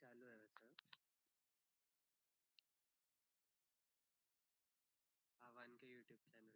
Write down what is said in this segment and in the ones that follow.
चालू है वैसे. वन के यूट्यूब चैनल.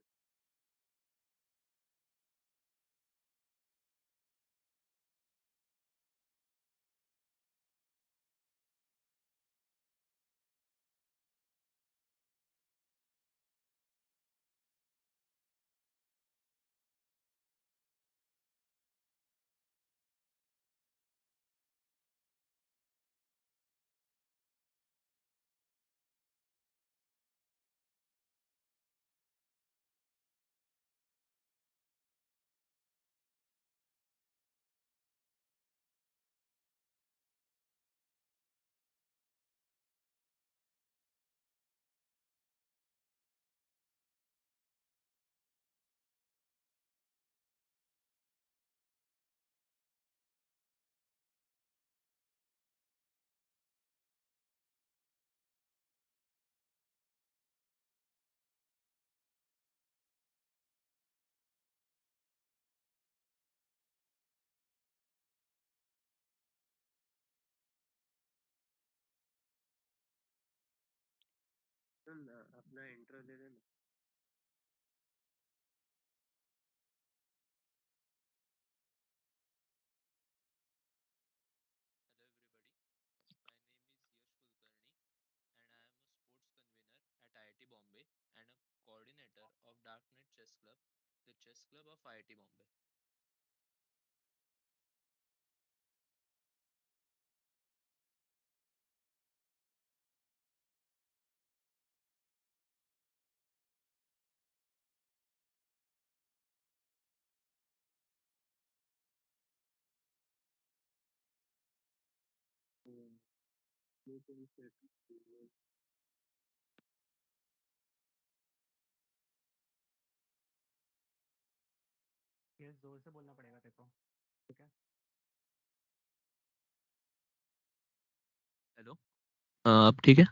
सुन अपना इंट्रो दे देना. Hello everybody, my name is Yash Kulkarni and I am a sports convener at IIT Bombay and a coordinator of Darknet Chess Club, the chess club of IIT Bombay. ये जोर से बोलना पड़ेगा तेरे को. ठीक है. हेलो अब ठीक है.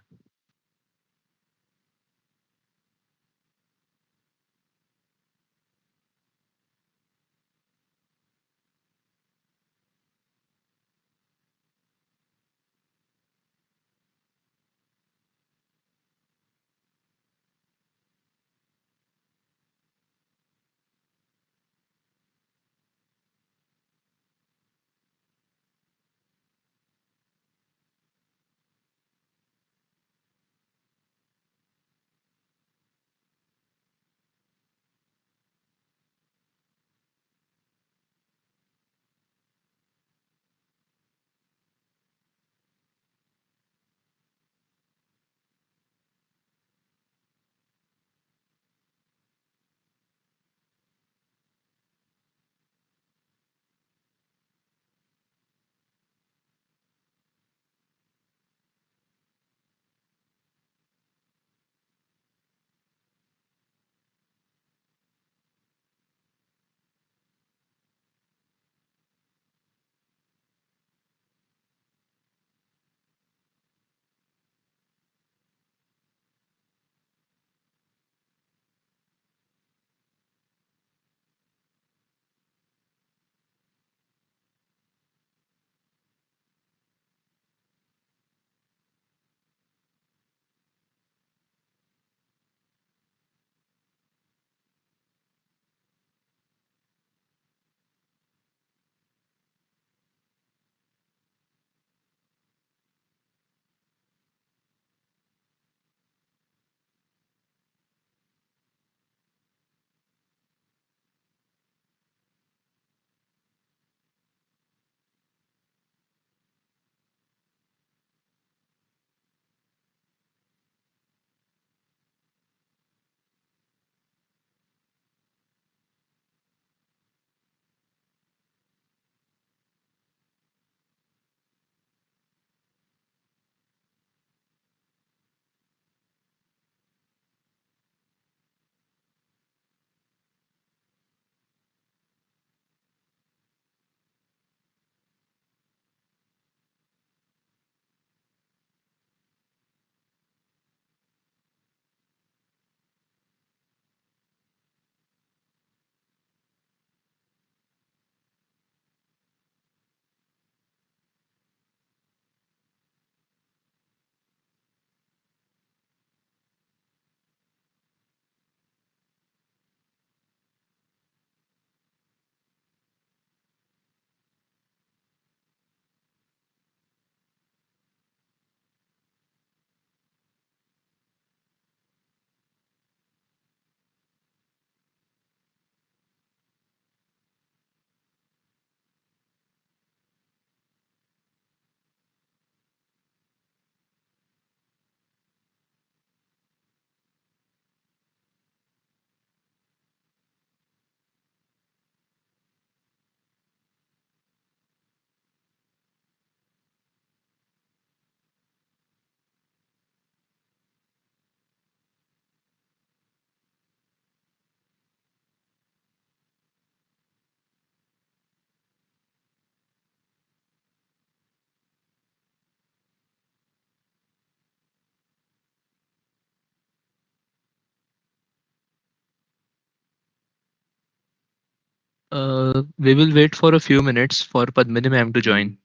We will wait for a few minutes for Padmini ma'am to join.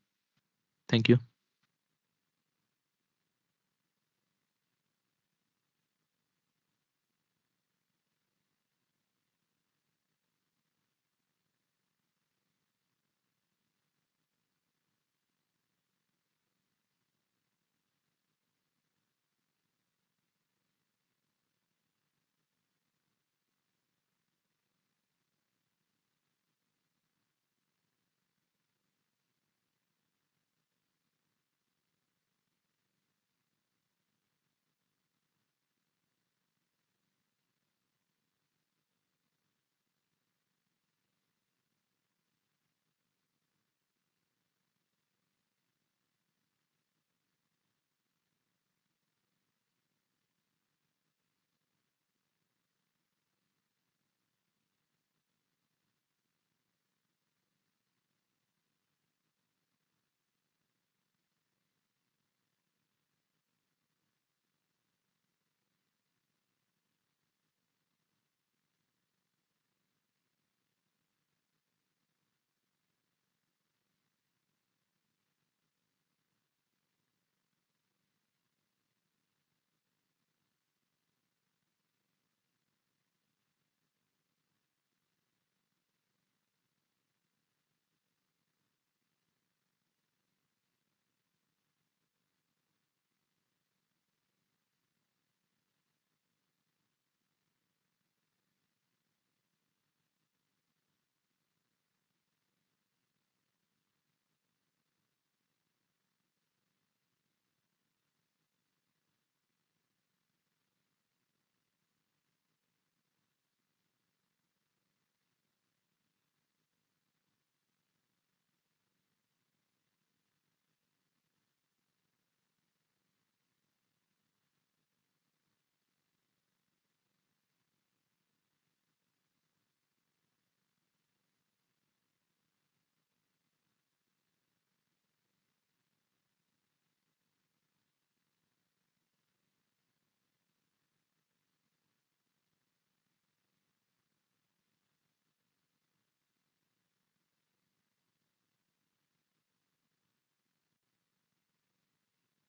Thank you.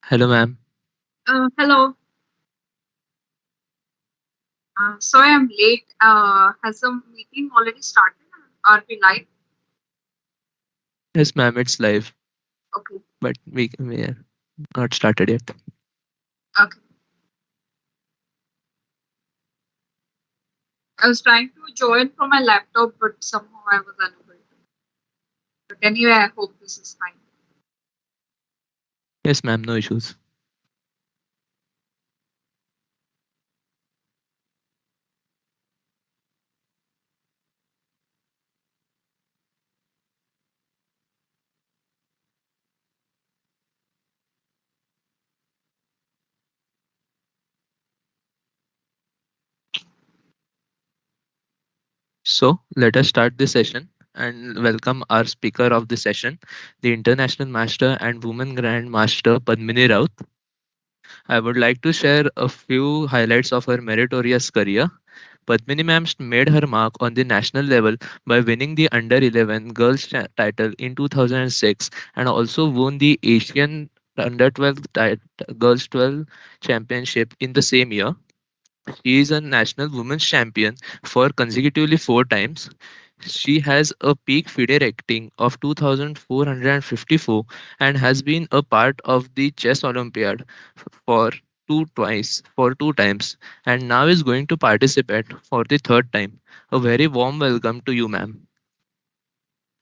Hello, ma'am. Hello. Sorry I'm late. Has the meeting already started? Are we live? Yes, ma'am. It's live, Okay. but we are not started yet. Okay. I was trying to join from my laptop, but somehow I was unable to. But anyway, I hope this is fine. Yes, ma'am. No issues. So let us start the session and welcome our speaker of the session, the International Master and Woman Grandmaster Padmini Rout. I would like to share a few highlights of her meritorious career. Padmini ma'am made her mark on the national level by winning the Under 11 girls title in 2006 and also won the Asian Under 12 girls 12 championship in the same year. She is a national women's champion for consecutively 4 times. She has a peak FIDE rating of 2454 and has been a part of the chess Olympiad for for 2 times and now is going to participate for the third time. A very warm welcome to you, ma'am.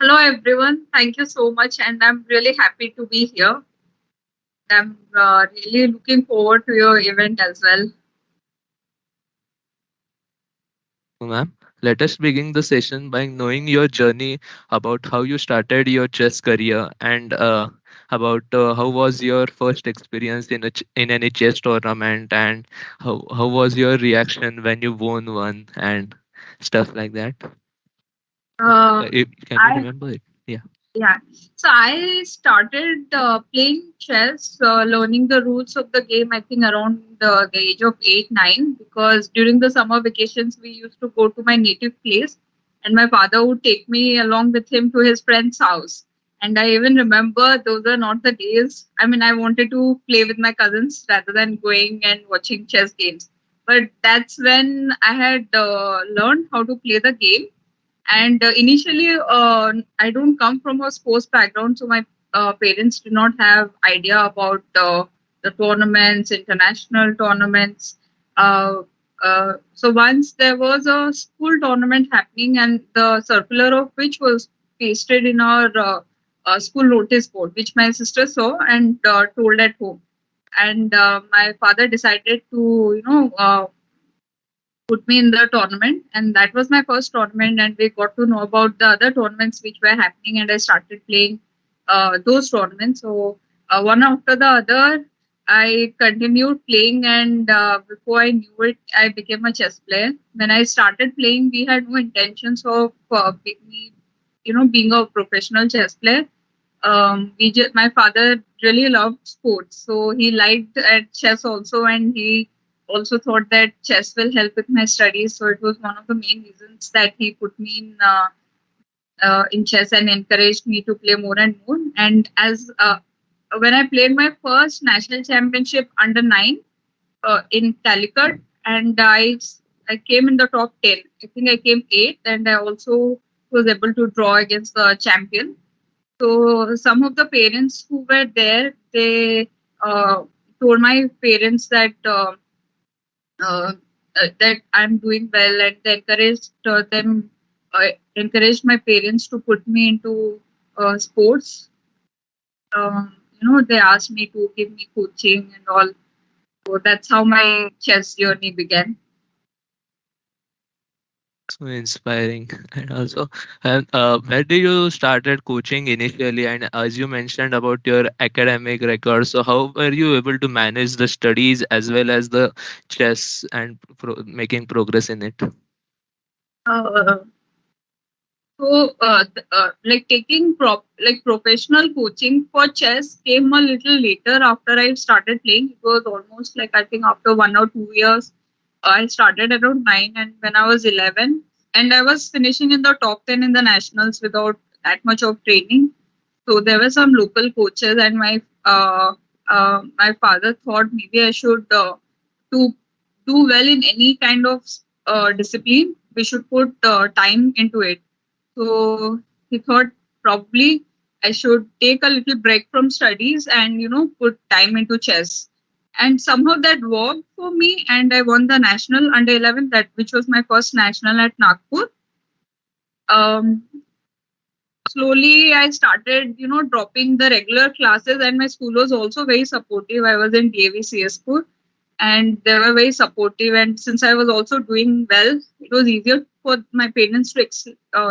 Hello, everyone. Thank you so much, and I'm really happy to be here. I'm really looking forward to your event as well. So, ma'am, let us begin the session by knowing your journey about how you started your chess career and about how was your first experience in in any chess tournament and how was your reaction when you won one and stuff like that. Uh, Can you I remember it? Yeah. Yeah. So I started playing chess, learning the rules of the game, I think around the age of 8, 9, because during the summer vacations, we used to go to my native place and my father would take me along with him to his friend's house. And I even remember those are not the days. I mean, I wanted to play with my cousins rather than going and watching chess games. But that's when I had learned how to play the game. And initially, I don't come from a sports background, so my parents did not have idea about the tournaments, international tournaments. Uh, so once there was a school tournament happening, and the circular of which was pasted in our school notice board, which my sister saw and told at home. And my father decided to, put me in the tournament, and that was my first tournament, and we got to know about the other tournaments which were happening, and I started playing those tournaments. So one after the other I continued playing, and before I knew it I became a chess player. When I started playing, we had no intentions of me, being a professional chess player. My father really loved sports, so he liked at chess also, and he also thought that chess will help with my studies. So it was one of the main reasons that he put me in chess and encouraged me to play more and more. And as when I played my first national championship under 9 in Calicut, and I came in the top 10. I think I came 8th, and I also was able to draw against the champion. So some of the parents who were there, they told my parents uh, that I'm doing well, and they encouraged my parents to put me into sports. They asked me to give me coaching and all. So that's how my chess journey began. So inspiring. And also, and where did you started coaching initially? And as you mentioned about your academic record, so how were you able to manage the studies as well as the chess and making progress in it? Uh, like taking professional coaching for chess came a little later after I started playing. It was almost like I think after 1 or 2 years. I started around 9, and when I was 11, and I was finishing in the top 10 in the nationals without that much of training. So there were some local coaches, and my father thought maybe I should to do well in any kind of discipline. We should put time into it. So he thought probably I should take a little break from studies and put time into chess. And somehow that worked for me, and I won the national under 11, that which was my first national at Nagpur. Um, Slowly I started dropping the regular classes, and my school was also very supportive. I was in DAV school, and they were very supportive, and since I was also doing well, it was easier for my parents to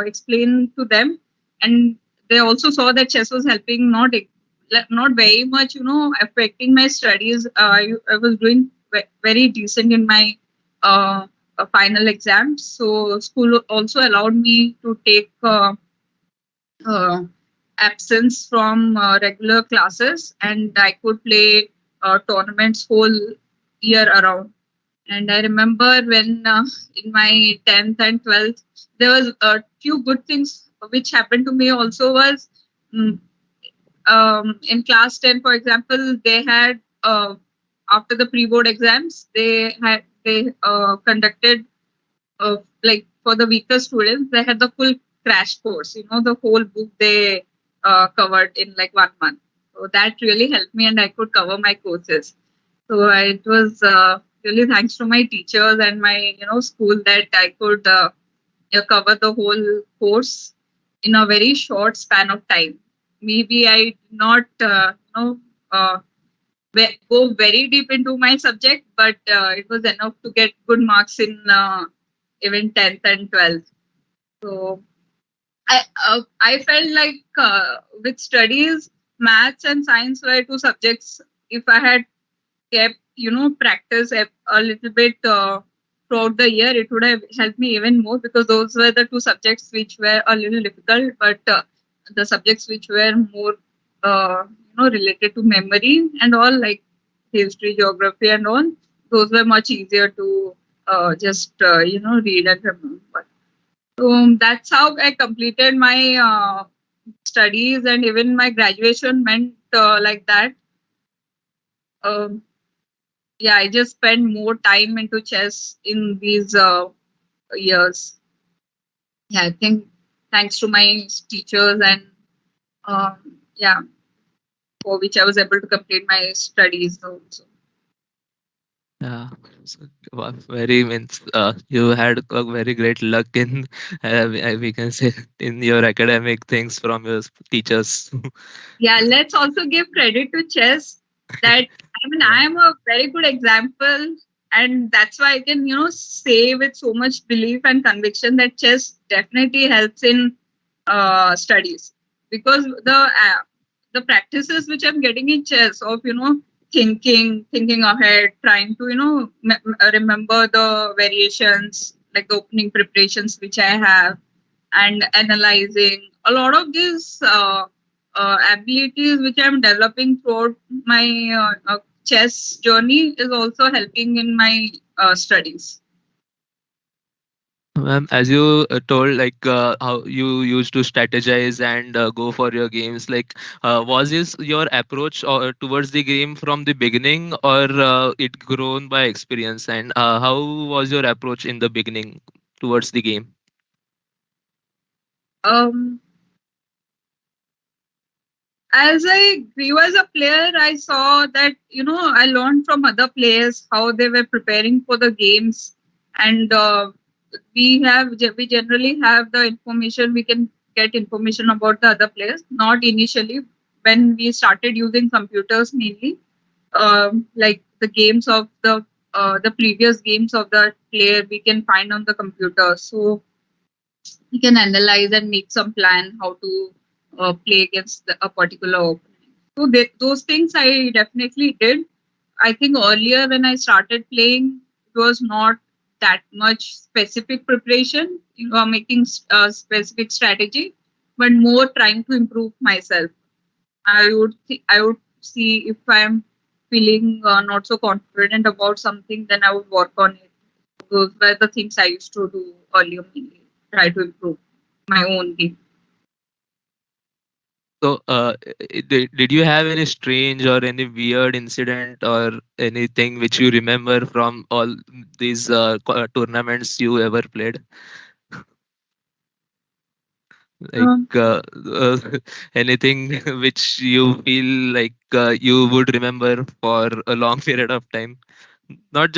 explain to them. And they also saw that chess was helping, not very much affecting my studies. I was doing very decent in my final exams, so school also allowed me to take uh, absence from regular classes, and I could play tournaments whole year around. And I remember when in my 10th and 12th, there was a few good things which happened to me also was mm, in class 10, for example, they had after the pre-board exams, they conducted like for the weaker students, they had the full crash course. The whole book they covered in like 1 month. So that really helped me, and I could cover my courses. So it was really thanks to my teachers and my school that I could cover the whole course in a very short span of time. Maybe I did not uh, go very deep into my subject, but it was enough to get good marks in even 10th and 12th. So I felt like with studies, maths and science were two subjects. If I had kept practice a little bit throughout the year, it would have helped me even more, because those were the two subjects which were a little difficult, but the subjects which were more related to memory and all, like history, geography and all, those were much easier to just read and remember. So that's how I completed my studies, and even my graduation went like that. Um, yeah, I just spent more time into chess in these years. Yeah, I think thanks to my teachers and yeah, for which I was able to complete my studies also. Yeah, so, very means you had a very great luck in we can say in your academic things from your teachers. Yeah, let's also give credit to chess that I mean Yeah. I am a very good example, and that's why I can say with so much belief and conviction that chess definitely helps in studies, because the practices which I'm getting in chess of thinking ahead, trying to remember the variations, like the opening preparations which I have, and analyzing a lot of these abilities which I'm developing throughout my chess journey is also helping in my studies. Ma'am, as you told, like how you used to strategize and go for your games, like was this your approach or towards the game from the beginning, or it grown by experience? And how was your approach in the beginning towards the game? Um, as I grew as a player, I saw that I learned from other players how they were preparing for the games, and we generally have the information. We can get information about the other players. Not initially when we started using computers mainly, like the games of the previous games of the player we can find on the computer. So you can analyze and make some plan how to play against a particular opponent. So those things I definitely did. I think earlier when I started playing, it was not that much specific preparation, making specific strategy, but more trying to improve myself. I would see if I'm feeling not so confident about something, then I would work on it. Those were the things I used to do earlier, mainly try to improve my own game. So, did you have any strange or any weird incident or anything which you remember from all these tournaments you ever played? Like Um, anything which you feel like you would remember for a long period of time? Not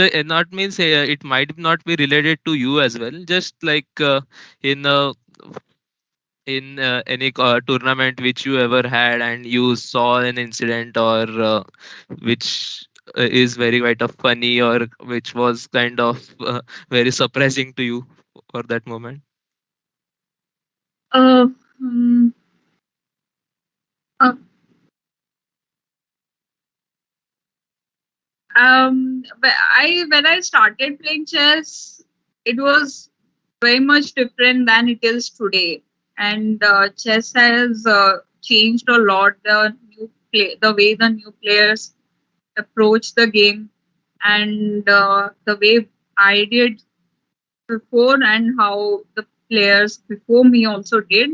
means it might not be related to you as well. Just like in any tournament which you ever had and you saw an incident or which is very kind of funny or which was kind of very surprising to you for that moment. uh, um, uh, but when I started playing chess, it was very much different than it is today, and chess has changed a lot. The way the new players approach the game, and the way I did before, and how the players before me also did.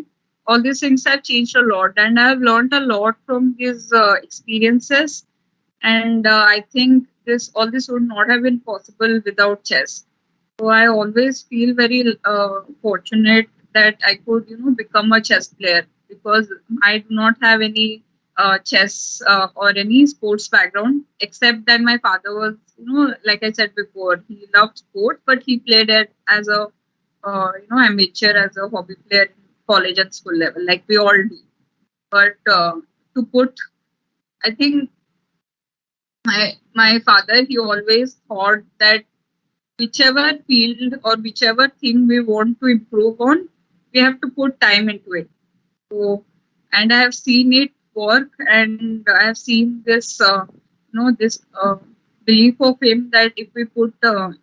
All these things have changed a lot, and I've learned a lot from these experiences. And I think this all this would not have been possible without chess. So I always feel very fortunate that I could, become a chess player, because I do not have any chess or any sports background, except that my father was, like I said before, he loved sport, but he played it as a, amateur, as a hobby player in college and school level, like we all do. But to put, I think my father, he always thought that whichever field or whichever thing we want to improve on, we have to put time into it. So, and I have seen it work, and I have seen this, this belief of him that if we put our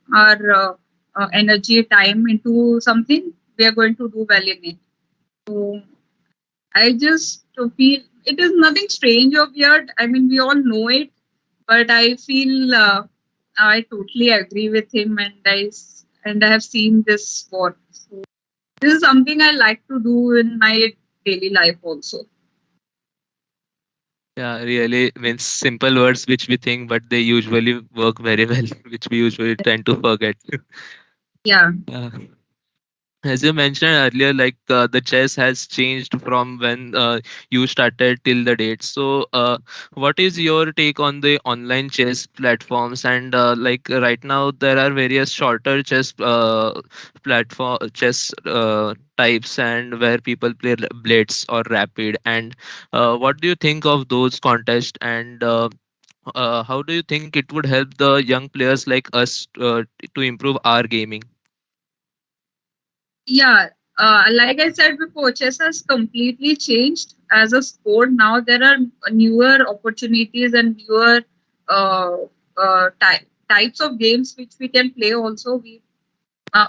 energy, time into something, we are going to do well in it. So, I just feel it is nothing strange or weird. I mean, we all know it, but I feel I totally agree with him, and I have seen this work. So, This is something I like to do in my daily life also. Yeah, really means simple words which we think, but they usually work very well, which we usually tend to forget. Yeah. Yeah. As you mentioned earlier, like the chess has changed from when you started till the date. So, what is your take on the online chess platforms? And like right now, there are various shorter chess platform chess types, and where people play blitz or rapid. And what do you think of those contests? And how do you think it would help the young players like us to improve our gaming? Yeah, like I said before, chess has completely changed as a sport. Now there are newer opportunities and newer uh, types of games which we can play. Also,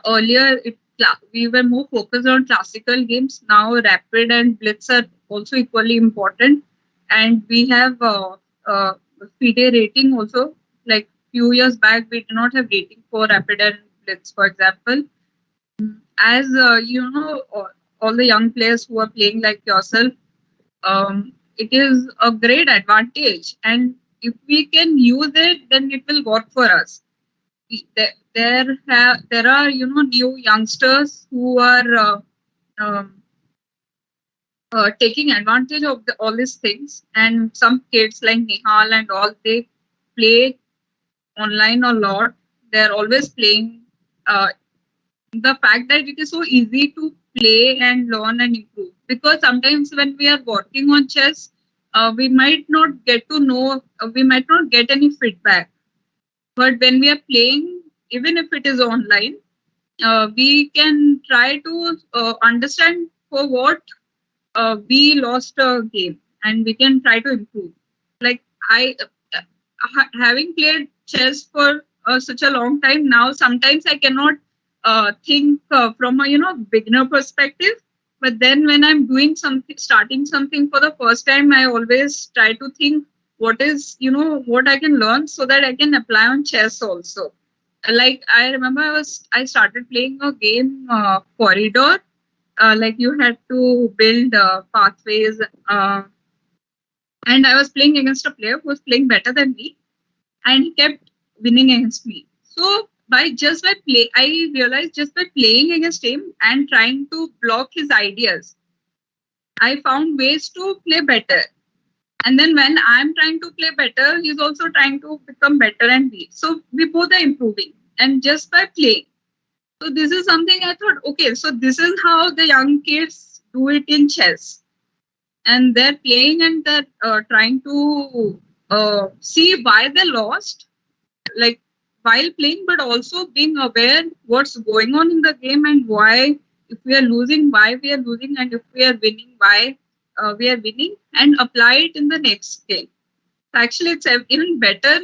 earlier we were more focused on classical games. Now rapid and blitz are also equally important, and we have uh, FIDE rating also. Like few years back, we did not have rating for rapid and blitz, for example. As all the young players who are playing like yourself, it is a great advantage, and if we can use it, then it will work for us. There are new youngsters who are um, taking advantage of all these things, and some kids like Nihal and all, they play online a lot. They're always playing. The fact that it is so easy to play and learn and improve, because sometimes when we are working on chess, we might not get to know, we might not get any feedback, but when we are playing, even if it is online, we can try to understand for what we lost a game, and we can try to improve. Like I, having played chess for such a long time now, sometimes I cannot think from a beginner perspective. But then when I'm doing something, starting something for the first time, I always try to think what is what I can learn so that I can apply on chess also. Like I remember, I started playing a game, Corridor. Like you had to build pathways, and I was playing against a player who was playing better than me, and he kept winning against me. So by play, I realized just by playing against him and trying to block his ideas, I found ways to play better. And then when I'm trying to play better, he's also trying to become better and me. So we both are improving, and just by playing. So this is something I thought, okay, so this is how the young kids do it in chess, and they're playing and they're trying to see why they lost, like while playing, but also being aware what's going on in the game, and why, if we are losing, why we are losing, and if we are winning, why we are winning, and apply it in the next game. Actually, it's even better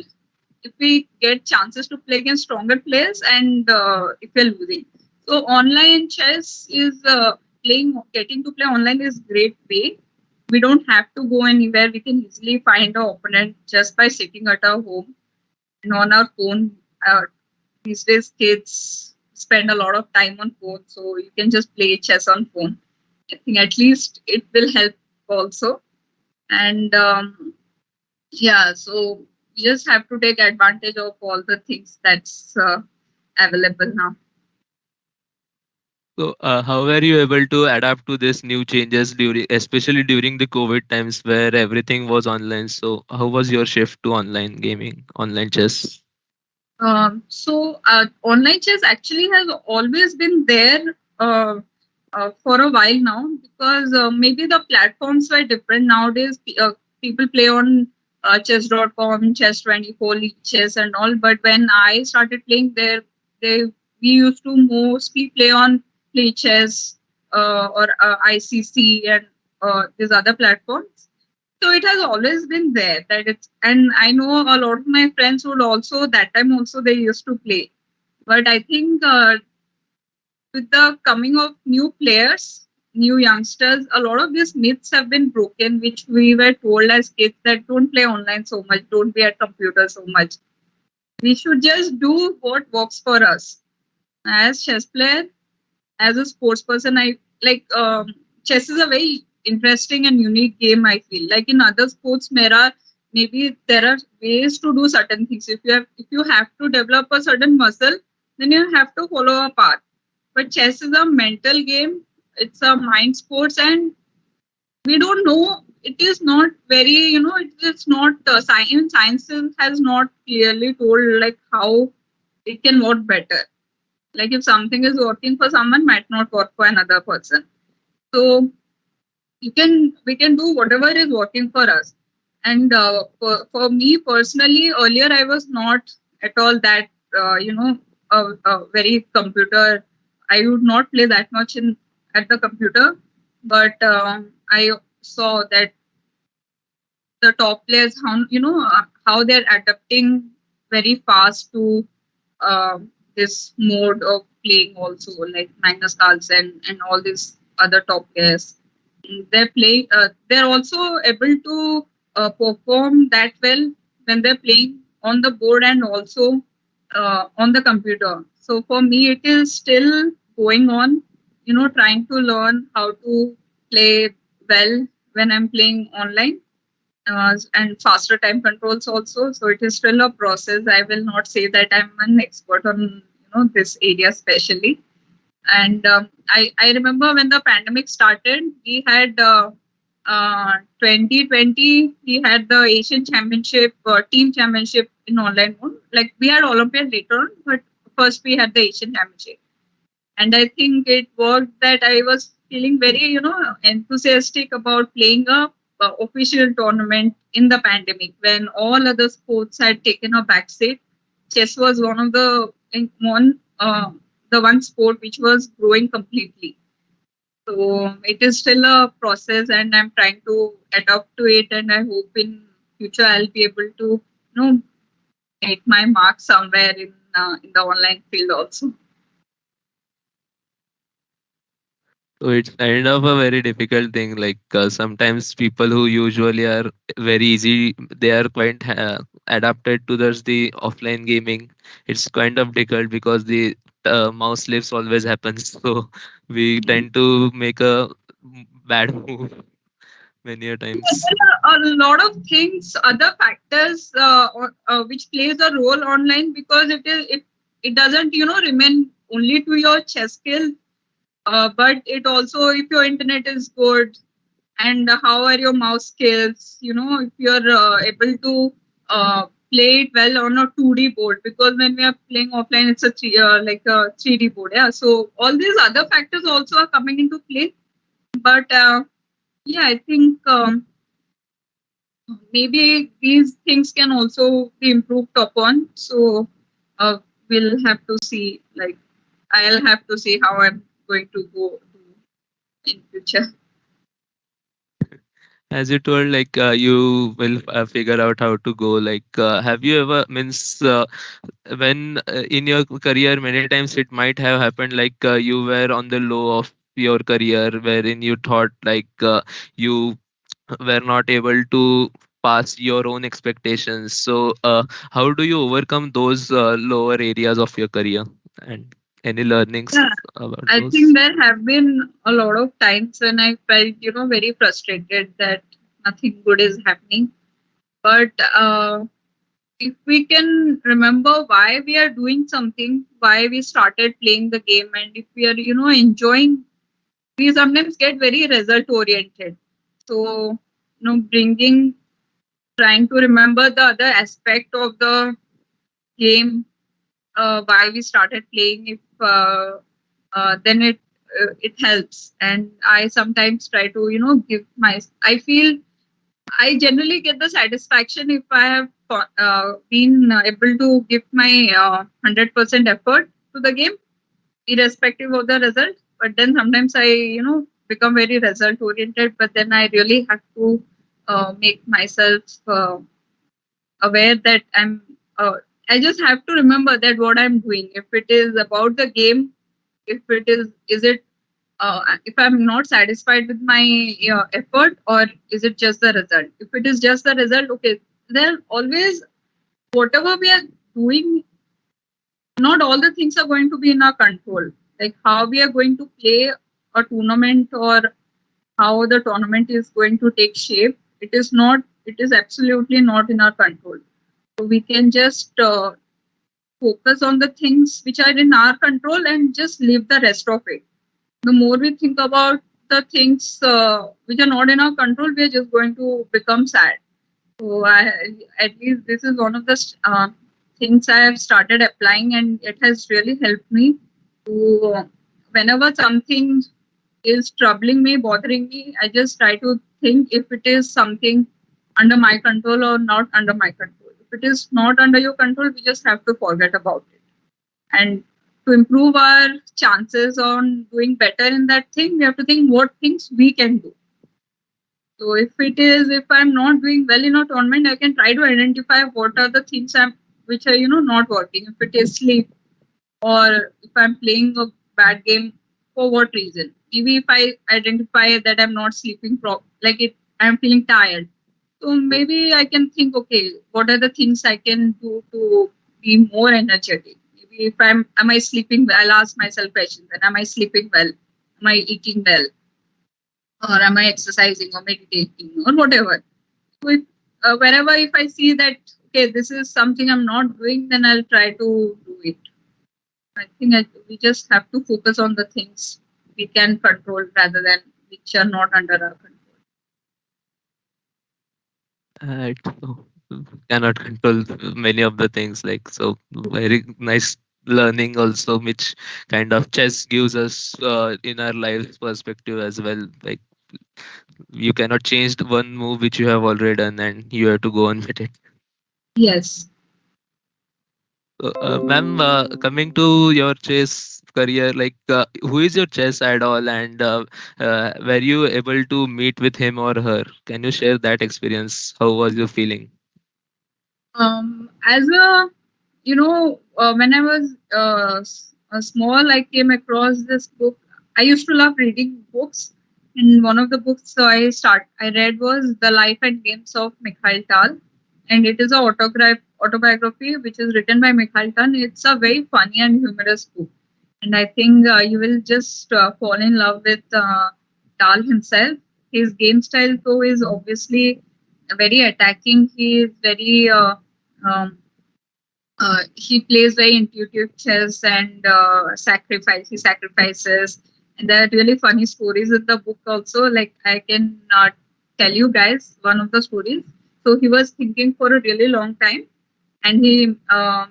if we get chances to play against stronger players, and if we're losing. So online chess is getting to play online is great way. We don't have to go anywhere. We can easily find our opponent just by sitting at our home and on our phone. Uh, these days, kids spend a lot of time on phone, so you can just play chess on phone. I think at least it will help also. And yeah, so you just have to take advantage of all the things that's available now. So, how were you able to adapt to this new changes during, especially during the COVID times where everything was online? So, how was your shift to online gaming, online chess? Online chess actually has always been there for a while now, because maybe the platforms were different. Nowadays, people play on chess.com, chess24, chess, and all. But when I started playing there, they we used to mostly play on Play Chess or ICC and these other platforms. So it has always been there that it's, and I know a lot of my friends would also that time also they used to play. But I think with the coming of new players, new youngsters, a lot of these myths have been broken, which we were told as kids that don't play online so much, don't be at computer so much. We should just do what works for us. As chess player, as a sports person, I like chess is a very interesting and unique game. I feel like in other sports, maybe there are ways to do certain things. If you have to develop a certain muscle, then you have to follow a path. But chess is a mental game. It's a mind sports, and we don't know. It is not very, it is not science. Science has not clearly told like how it can work better. Like if something is working for someone, might not work for another person. So we can do whatever is working for us. And for me personally, earlier I was not at all that very computer. I would not play that much in at the computer, but I saw that the top players, how they're adapting very fast to this mode of playing also, like Magnus Carlsen and all these other top players. They're also able to perform that well when they're playing on the board and also on the computer. So for me, it is still going on, trying to learn how to play well when I'm playing online, and faster time controls also. So it is still a process. I will not say that I'm an expert on this area especially. And I remember when the pandemic started, we had 2020, we had the Asian Championship, team championship in online mode. Like we had Olympiad later on, but first we had the Asian Championship. And I think it worked that I was feeling very, enthusiastic about playing a official tournament in the pandemic when all other sports had taken a backseat. Chess was one of the one sport which was growing completely. So it is still a process, and I'm trying to adapt to it. And I hope in future I'll be able to, make my mark somewhere in the online field also. So it's kind of a very difficult thing. Like sometimes people who usually are very easy, they are quite adapted to the offline gaming. It's kind of difficult because the mouse slips always happens. So we tend to make a bad move many a times. There are a lot of things, other factors which plays a role online, because it doesn't remain only to your chess skill, but it also, if your internet is good, and how are your mouse skills, if you're able to play it well on a 2D board, because when we are playing offline it's like a 3D board. Yeah, so all these other factors also are coming into play. But yeah, I think maybe these things can also be improved upon. So we'll have to see. Like I'll have to see how I'm going to go in future. As you told, like you will figure out how to go. Like, have you ever means when in your career many times it might have happened like you were on the low of your career wherein you thought like you were not able to pass your own expectations. So how do you overcome those lower areas of your career, and any learnings Yeah, about I think those? there have been a lot of times when I felt, very frustrated that nothing good is happening. But if we can remember why we are doing something, why we started playing the game, and if we are, enjoying, we sometimes get very result oriented. So, trying to remember the other aspect of the game, why we started playing, if then it helps. And I sometimes try to give my, I feel I generally get the satisfaction if I have been able to give my 100% effort to the game, irrespective of the result. But then sometimes I become very result oriented, but then I really have to make myself aware that uh, I just have to remember that what I'm doing, if it is about the game, if it is it if I'm not satisfied with my effort, or is it just the result? If it is just the result, okay, then always whatever we are doing, not all the things are going to be in our control. like how we are going to play a tournament or how the tournament is going to take shape. It is absolutely not in our control. So we can just focus on the things which are in our control and just leave the rest of it. The more we think about the things which are not in our control, we are just going to become sad. So at least this is one of the things I have started applying, and it has really helped me to whenever something is troubling me, bothering me, I just try to think if it is something under my control or not under my control. If it is not under your control, we just have to forget about it. And to improve our chances on doing better in that thing, we have to think what things we can do. So if I'm not doing well in a tournament, I can try to identify what are the things which are not working. If it is sleep, or if I'm playing a bad game, for what reason? Maybe if I identify that I'm not sleeping like it, I'm feeling tired. So maybe I can think, okay, what are the things I can do to be more energetic? Maybe if am I sleeping well? I'll ask myself questions. And am I sleeping well? Am I eating well? Or am I exercising or meditating or whatever? So wherever if I see that, okay, this is something I'm not doing, then I'll try to do it. I think we just have to focus on the things we can control rather than which are not under our control. So cannot control many of the things, like, so very nice learning also, which kind of chess gives us in our life perspective as well. Like, you cannot change the one move which you have already done, and you have to go on with it. Yes. So, ma'am, coming to your chess career, like, who is your chess idol, and were you able to meet with him or her? Can you share that experience? How was you feeling? As a when I was small, I came across this book. I used to love reading books, and one of the books I read was The Life and Games of Mikhail Tal, and it is a autobiography which is written by Mikhail Tal. It's a very funny and humorous book, and I think you will just fall in love with Tal himself. His game style, though, is obviously very attacking. He is very um, he plays very intuitive chess and he sacrifices, and there are really funny stories in the book also. Like I can tell you guys one of the stories. So he was thinking for a really long time, and he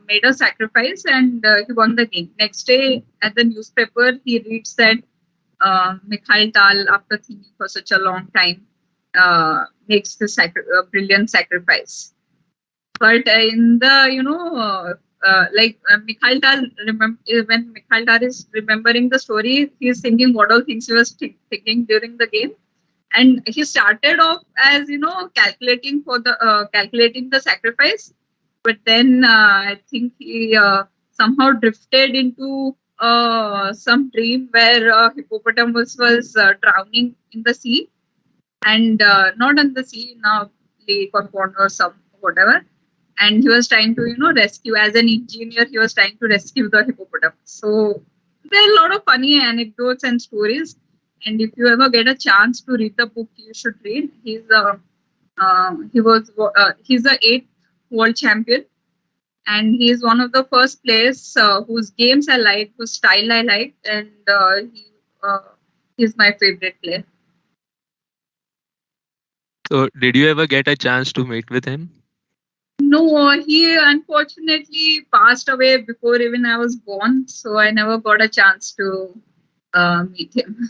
made a sacrifice, and he won the game. Next day at the newspaper, he reads that Mikhail Tal, after thinking for such a long time, makes the brilliant sacrifice. But in the Mikhail Tal when Mikhail Tal is remembering the story, he's thinking what all things he was thinking during the game, and he started off as calculating the sacrifice, but then I think he somehow drifted into some dream where hippopotamus was drowning in the sea, and not in the sea, in a lake or pond or some whatever, and he was trying to rescue. As an engineer, he was trying to rescue the hippopotamus. So there are a lot of funny anecdotes and stories, and if you ever get a chance to read the book, you should read. He's the eighth world champion, and he is one of the first players whose games I like, whose style I like, and uh, he's my favorite player. So, did you ever get a chance to meet with him? No, he unfortunately passed away before even I was born, so I never got a chance to meet him.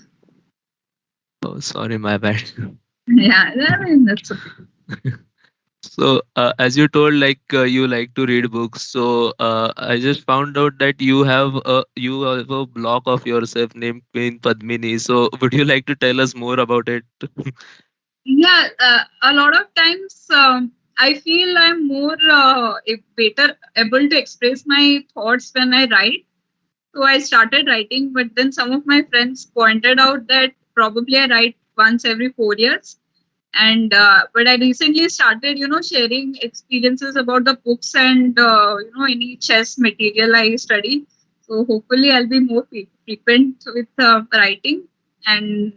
Oh, sorry, my bad. Yeah, I mean that's okay. So, as you told, like, you like to read books. So, I just found out that you have a blog of yourself named Queen Padmini. So, would you like to tell us more about it? Yeah, a lot of times I feel I'm more better able to express my thoughts when I write. So I started writing, but then some of my friends pointed out that probably I write once every 4 years. And but I recently started, sharing experiences about the books and any chess material I study. So hopefully I'll be more frequent with writing and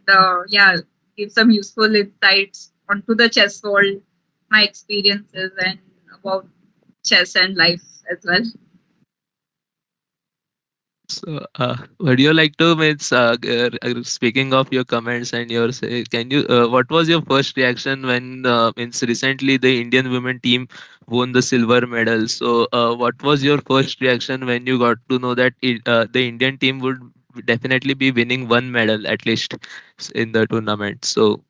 yeah, give some useful insights onto the chess world, my experiences and about chess and life as well. So, would you like to, means, speaking of your comments and your say, can you, what was your first reaction when, means, recently the Indian women team won the silver medal? So, what was your first reaction when you got to know that the Indian team would definitely be winning one medal at least in the tournament? So,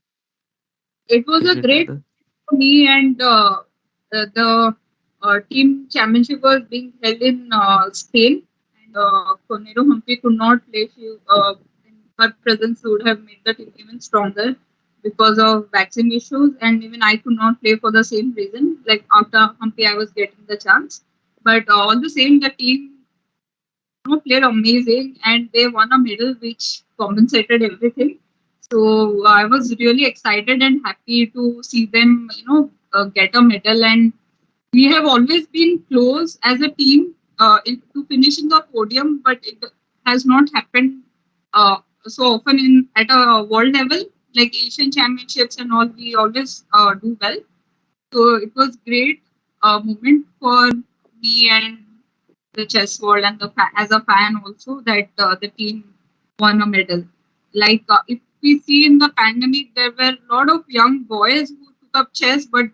It was can a you tell great us? for me, and the team championship was being held in Spain. And Conero Humphrey could not play. Her presence would have made the team even stronger because of vaccine issues, and even I could not play for the same reason. Like after Humphrey, I was getting the chance, but all the same, the team played amazing and they won a medal which compensated everything. So I was really excited and happy to see them, get a medal. And we have always been close as a team to finish in the podium, but it has not happened so often in at a world level, like Asian championships and all. We always do well. So it was great moment for me and the chess world and as a fan also that the team won a medal. Like if we see in the pandemic, there were a lot of young boys who took up chess, but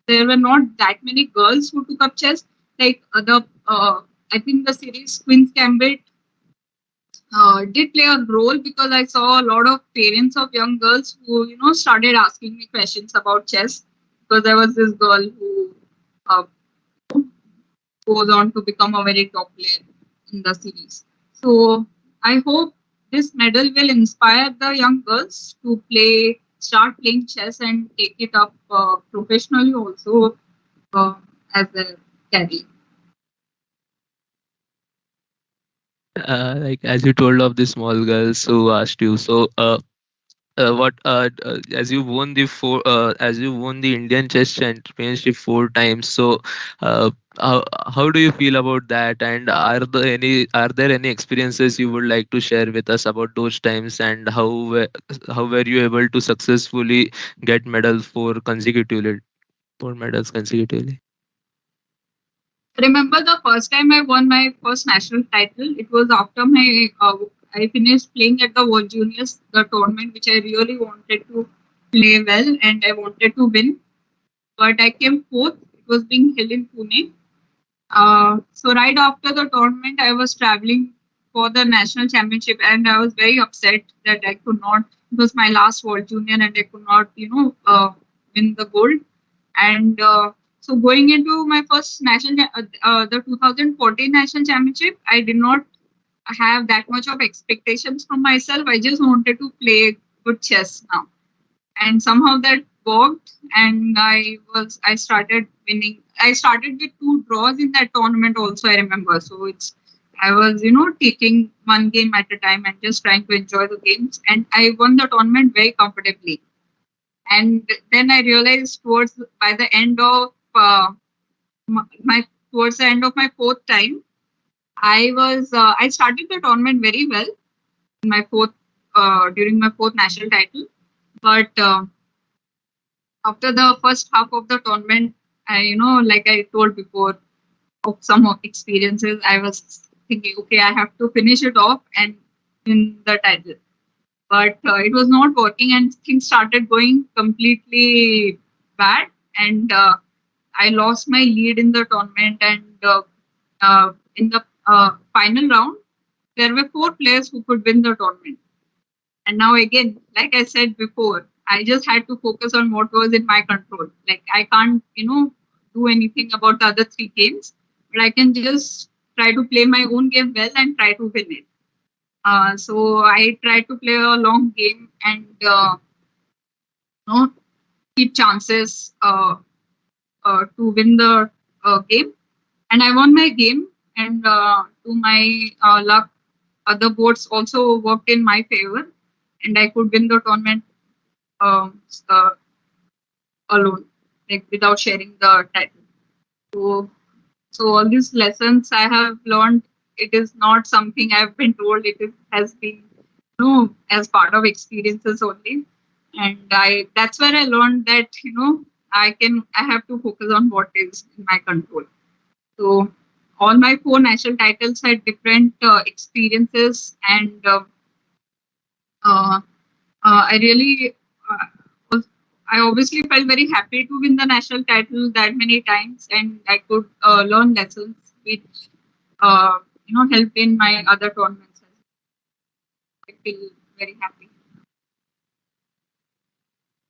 there were not that many girls who took up chess. Like I think the series Queen's Gambit did play a role because I saw a lot of parents of young girls who started asking me questions about chess because there was this girl who uh, goes on to become a very top player in the series. So I hope this medal will inspire the young girls to start playing chess and take it up professionally also uh, as a career. Like as you told of the small girls who asked you, so what as you won the Indian chess championship 4 times, so uh, how do you feel about that, and are there any experiences you would like to share with us about those times, and how were you able to successfully get medals four medals consecutively? Remember the first time I won my first national title? It was after I finished playing at the World Juniors, the tournament which I really wanted to play well and I wanted to win. But I came fourth. It was being held in Pune. So right after the tournament, I was traveling for the national championship, and I was very upset that I could not. It was my last World Junior, and I could not, win the gold. And so going into my first the 2014 national championship, I did not have that much of expectations from myself. I just wanted to play good chess now, and somehow that worked. And I started winning. I started with two draws in that tournament also. I remember. So I was taking one game at a time and just trying to enjoy the games, and I won the tournament very comfortably. And then I realized towards by the end of my towards the end of my fourth time, I started the tournament very well in my fourth during my fourth national title, but after the first half of the tournament, like I told before, of some of experiences, I was thinking, okay, I have to finish it off and win the title. But it was not working, and things started going completely bad. And I lost my lead in the tournament. And in the final round, there were four players who could win the tournament. And now again, like I said before, I just had to focus on what was in my control. Like I can't, do anything about the other three games, but I can just try to play my own game well and try to win it. So I tried to play a long game and know, keep chances to win the game. And I won my game. And to my luck, other boards also worked in my favor, and I could win the tournament uh, alone, like without sharing the title. So, so all these lessons I have learned it is not something I've been told. Has been, as part of experiences only. And that's where I learned that, I have to focus on what is in my control. So all my four national titles had different experiences, and uh, I really, was, I obviously felt very happy to win the national title that many times, and I could learn lessons which helped in my other tournaments. I feel very happy.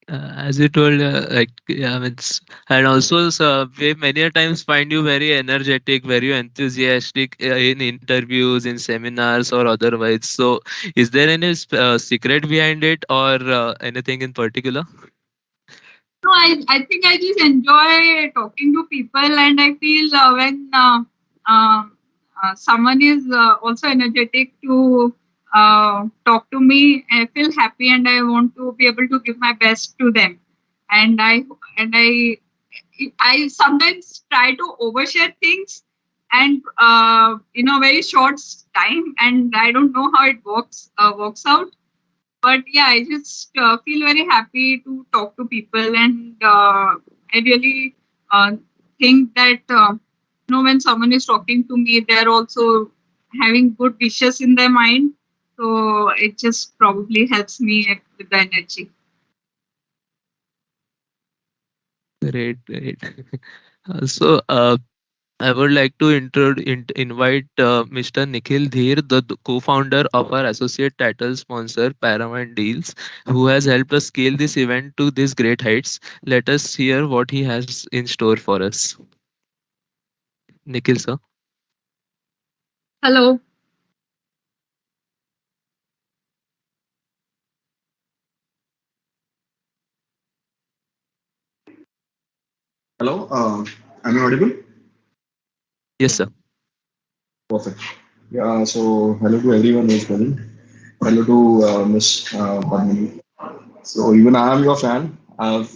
As you told, like, yeah, and also, we many a times find you very energetic, very enthusiastic in interviews, in seminars, or otherwise. So, is there any secret behind it, or anything in particular? No, I think I just enjoy talking to people, and I feel when someone is also energetic to talk to me, I feel happy, and I want to be able to give my best to them. And I sometimes try to overshare things, and very short time, and I don't know how it works out. But yeah, I just feel very happy to talk to people, and I really uh, think that when someone is talking to me, they're also having good wishes in their mind. So it just probably helps me with the energy. Great, great. So, I would like to invite Mr. Nikhil Dheer, the co-founder of our associate title sponsor, Paramount Deals, who has helped us scale this event to these great heights. Let us hear what he has in store for us. Nikhil, sir. Hello. Hello, am I audible? Yes, sir. Perfect. Yeah, so hello to everyone who's calling. Hello to Miss Padmini. So even I am your fan. I've